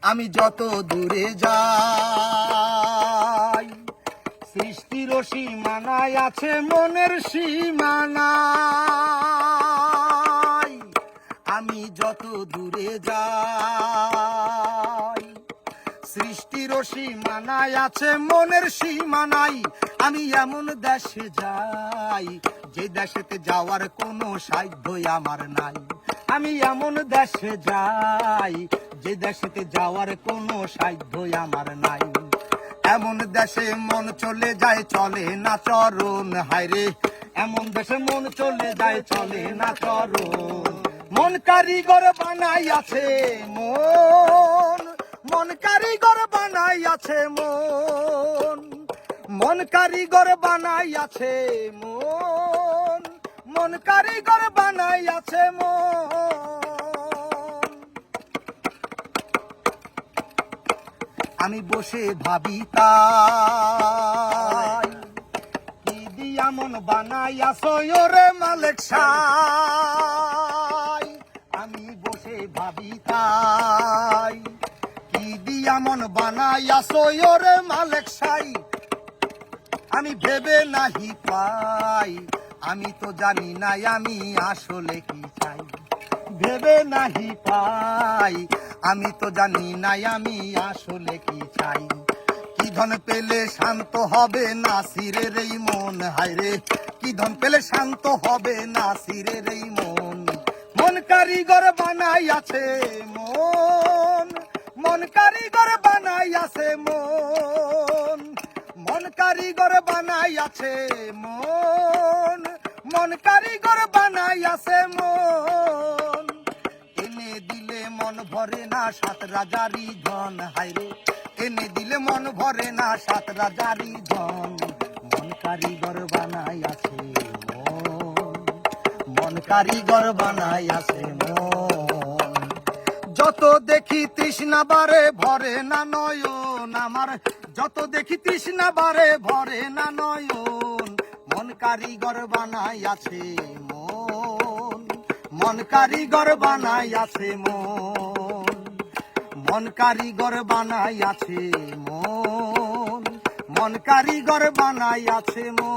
আমি যত দূরে যাই, সৃষ্টির সীমানায় আছে মনের সীমানায়। আমি যত দূরে যাই, সৃষ্টির সীমানায় আছে মনের সীমানায়। আমি এমন দেশে যাই, যে দেশেতে যাওয়ার কোনো সাধ্যই আমার নাই। আমি এমন দেশে যাই, যে দেশেতে যাওয়ার কোনো সাধ্যই আমার নাই। এমন দেশে মন চলে যায়, চলে না চরণ, হায়রে এমন দেশে মন চলে যায়, চলে না চরণ। মন কারিগর বানাই আছে মন, মন কারিগর বানাই আছে মন, মন কারিগর বানাই আছে মন, মন কারিগর বানাই আছে মন। আমি বসে ভাবি তাই, কি দিয়া মন বানাই আসো ওরে মালিক সাই। আমি বসে ভাবি তাই, কি দিয়া মন বানাই আসো ওরে মালিক সাই। আমি ভেবে নাহি পাই, আমি তো জানি নাই আমি আসলে কি চাই। ভেবে নাহি পাই, আমি তো জানি নাই আমি আসলে কি চাই। কি ধন পেলে শান্ত হবে নাসিরের এই মন, হায়রে কি ধন পেলে শান্ত হবে নাসিরের এই মন। মন কারিগর বানাই আছে মন, মন কারিগর বানাই আছে মন, মন কারিগর বানাই আছে মন, মন কারিগর বানাই আছে মন। এনে দিলে মন ভরে না সাত রাজারি ধন, হায়রে এনে দিলে মন ভরে না সাত রাজারি ধন। মন কারিগর বানাই আছে মন, মন কারিগর বানাই আছে মন। যত দেখি তৃষ্ণা বারে ভরে না নয়ন আমার, যত দেখি তৃষ্ণা বারে ভরে না নয়ন। মন কারিগর বানাই আছে মন, মন কারিগর বানাই আছে মন, মন কারিগর বানাই আছে মন, মন কারিগর বানাই আছে মন।